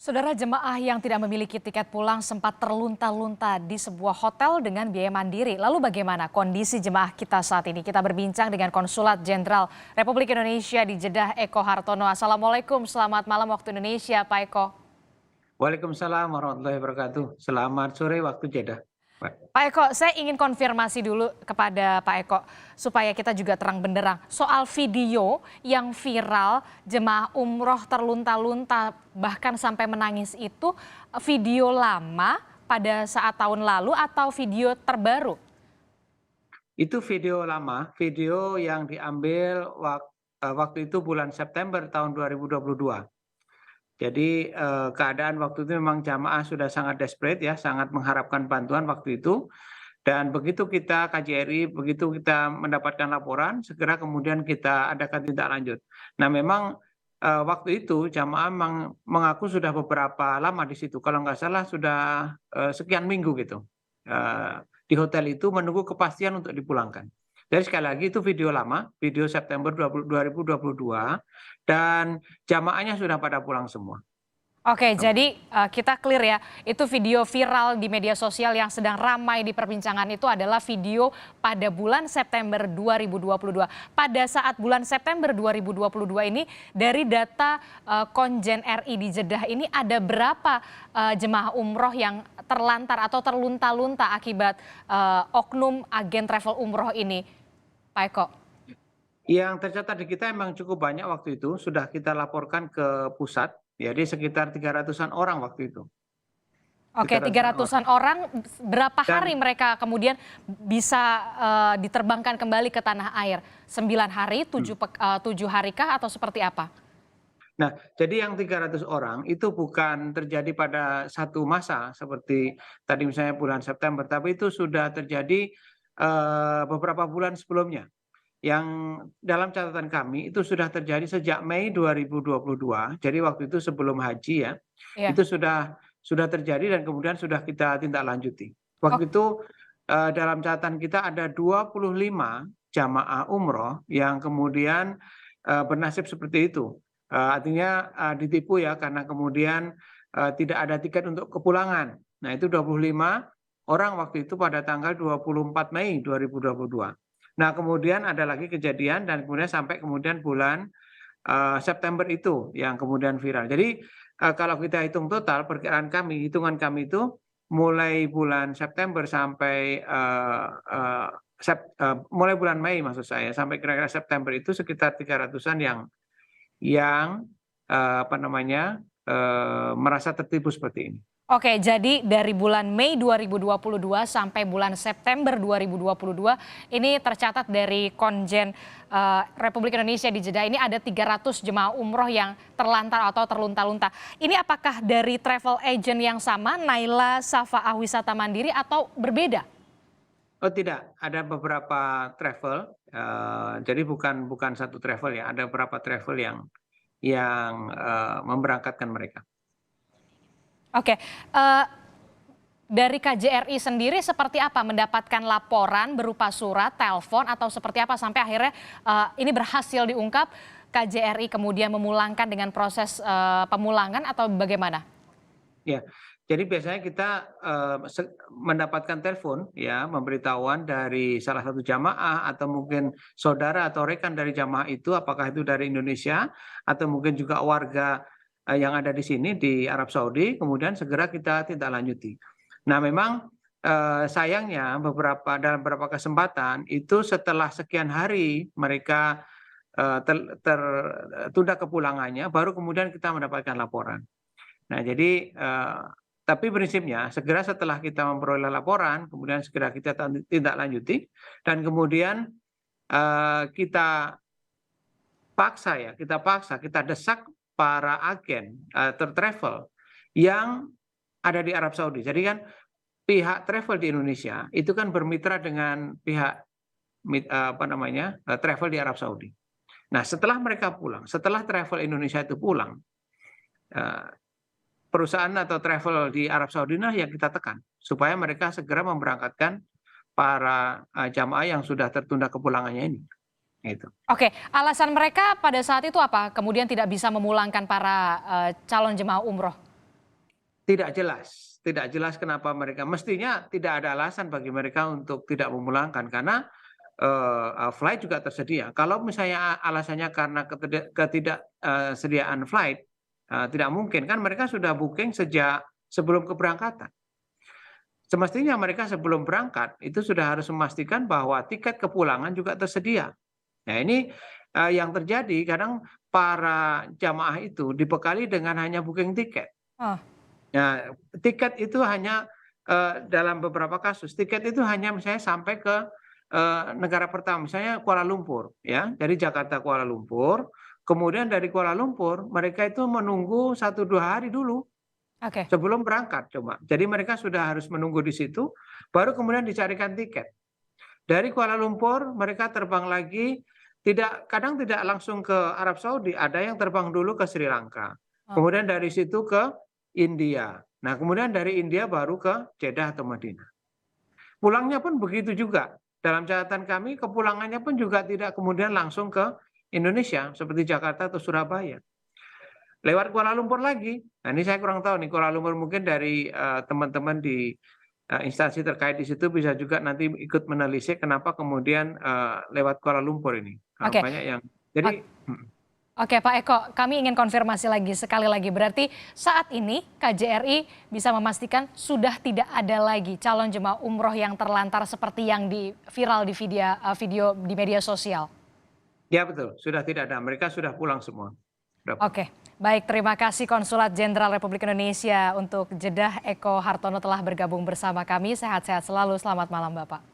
Saudara, jemaah yang tidak memiliki tiket pulang sempat terlunta-lunta di sebuah hotel dengan biaya mandiri. Lalu bagaimana kondisi jemaah kita saat ini? Kita berbincang dengan Konsulat Jenderal Republik Indonesia di Jeddah, Eko Hartono. Assalamualaikum, selamat malam waktu Indonesia, Pak Eko. Waalaikumsalam warahmatullahi wabarakatuh. Selamat sore waktu Jeddah, Pak. Pak Eko, saya ingin konfirmasi dulu kepada Pak Eko supaya kita juga terang benderang soal video yang viral jemaah umroh terlunta-lunta bahkan sampai menangis itu video lama pada saat tahun lalu atau video terbaru? Itu video lama, video yang diambil waktu itu bulan September tahun 2022. Jadi, keadaan waktu itu memang jamaah sudah sangat desperate ya, sangat mengharapkan bantuan waktu itu. Dan begitu kita KJRI, begitu kita mendapatkan laporan, segera kemudian kita adakan tindak lanjut. Nah memang, waktu itu jamaah memang mengaku sudah beberapa lama di situ, kalau nggak salah sudah, sekian minggu gitu, di hotel itu menunggu kepastian untuk dipulangkan. Jadi sekali lagi itu video lama, video September 2022 dan jamaahnya sudah pada pulang semua. Oke, jadi kita clear ya, itu video viral di media sosial yang sedang ramai diperbincangkan itu adalah video pada bulan September 2022. Pada saat bulan September 2022 ini, dari data Konjen RI di Jeddah ini ada berapa jemaah umroh yang terlantar atau terlunta-lunta akibat oknum agen travel umroh ini, Pak Eko? Yang tercatat di kita memang cukup banyak waktu itu, sudah kita laporkan ke pusat, jadi sekitar 300-an orang waktu itu, Oke, 300-an orang. 300-an orang, berapa hari Dan mereka kemudian bisa diterbangkan kembali ke tanah air? 9 hari, 7 harikah atau seperti apa? nah, jadi yang 300 orang itu bukan terjadi pada satu masa seperti tadi misalnya bulan September, tapi itu sudah terjadi, beberapa bulan sebelumnya. Yang dalam catatan kami itu sudah terjadi sejak Mei 2022, jadi waktu itu sebelum haji ya, Iya. itu sudah terjadi dan kemudian sudah kita tindak lanjuti. Ok, Waktu itu, dalam catatan kita ada 25 jamaah umroh yang kemudian, bernasib seperti itu. Artinya, ditipu ya karena kemudian, tidak ada tiket untuk kepulangan. Nah itu 25 orang waktu itu pada tanggal 24 Mei 2022. Nah kemudian ada lagi kejadian dan kemudian sampai kemudian bulan, September itu yang kemudian viral. Jadi, kalau kita hitung total perkiraan kami, hitungan kami itu mulai bulan September sampai, mulai bulan Mei maksud saya sampai kira-kira September itu sekitar 300-an yang, apa namanya, merasa tertipu seperti ini. oke, jadi dari bulan Mei 2022 sampai bulan September 2022 ini tercatat dari Konjen Republik Indonesia di Jeddah ini ada 300 jemaah umroh yang terlantar atau terlunta-lunta. Ini apakah dari travel agent yang sama, Naila Safaah Wisata Mandiri atau berbeda? Oh tidak, ada beberapa travel, jadi bukan satu travel ya, ada beberapa travel yang, memberangkatkan mereka. Oke, dari KJRI sendiri seperti apa mendapatkan laporan berupa surat, telepon, atau seperti apa sampai akhirnya ini berhasil diungkap, KJRI kemudian memulangkan dengan proses pemulangan atau bagaimana? Ya, jadi biasanya kita, mendapatkan telepon ya, pemberitahuan dari salah satu jamaah atau mungkin saudara atau rekan dari jamaah itu, apakah itu dari Indonesia atau mungkin juga warga, yang ada di sini di Arab Saudi, kemudian segera kita tindak lanjuti. Nah memang, sayangnya dalam beberapa kesempatan itu setelah sekian hari mereka, tertunda kepulangannya, baru kemudian kita mendapatkan laporan. Nah jadi, tapi prinsipnya segera setelah kita memperoleh laporan, kemudian segera kita tindak lanjuti dan kemudian, kita kita desak para agen, travel yang ada di Arab Saudi. Jadi kan pihak travel di Indonesia itu kan bermitra dengan pihak apa namanya, travel di Arab Saudi. Nah setelah mereka pulang, setelah travel Indonesia itu pulang, eee perusahaan atau travel di Arab Saudi nah yang kita tekan, supaya mereka segera memberangkatkan para, jamaah yang sudah tertunda kepulangannya ini, gitu. Oke, alasan mereka pada saat itu apa? Kemudian tidak bisa memulangkan para calon jemaah umroh? tidak jelas kenapa mereka, mestinya tidak ada alasan bagi mereka untuk tidak memulangkan karena flight juga tersedia. Kalau misalnya alasannya karena ketidaksediaan flight, tidak mungkin kan mereka sudah booking sejak sebelum keberangkatan. Semestinya mereka sebelum berangkat itu sudah harus memastikan bahwa tiket kepulangan juga tersedia. Nah ini yang terjadi kadang para jamaah itu dibekali dengan hanya booking tiket. Oh, Nah, tiket itu hanya dalam beberapa kasus, tiket itu hanya misalnya sampai ke negara pertama, misalnya Kuala Lumpur, ya, dari Jakarta Kuala Lumpur, kemudian dari Kuala Lumpur mereka itu menunggu 1-2 hari dulu oke. sebelum berangkat coba. Jadi mereka sudah harus menunggu di situ, baru kemudian dicarikan tiket. Dari Kuala Lumpur mereka terbang lagi, kadang tidak langsung ke Arab Saudi, ada yang terbang dulu ke Sri Lanka. Oh, Kemudian dari situ ke India. Nah, kemudian dari India baru ke Jeddah atau Madinah. Pulangnya pun begitu juga. Dalam catatan kami, kepulangannya pun juga tidak kemudian langsung ke Indonesia seperti Jakarta atau Surabaya. Lewat Kuala Lumpur lagi. Nah, ini saya kurang tahu nih Kuala Lumpur, mungkin dari teman-teman di instansi terkait di situ bisa juga nanti ikut menelisik kenapa kemudian lewat Kuala Lumpur ini. oke. Banyak yang jadi Oke Pak Eko, kami ingin konfirmasi lagi sekali lagi. Berarti saat ini KJRI bisa memastikan sudah tidak ada lagi calon jemaah umroh yang terlantar seperti yang viral di video di media sosial. ya betul, sudah tidak ada. Mereka sudah pulang semua. Oke, baik, terima kasih Konsulat Jenderal Republik Indonesia untuk Jeddah Eko Hartono telah bergabung bersama kami. Sehat-sehat selalu, selamat malam Bapak.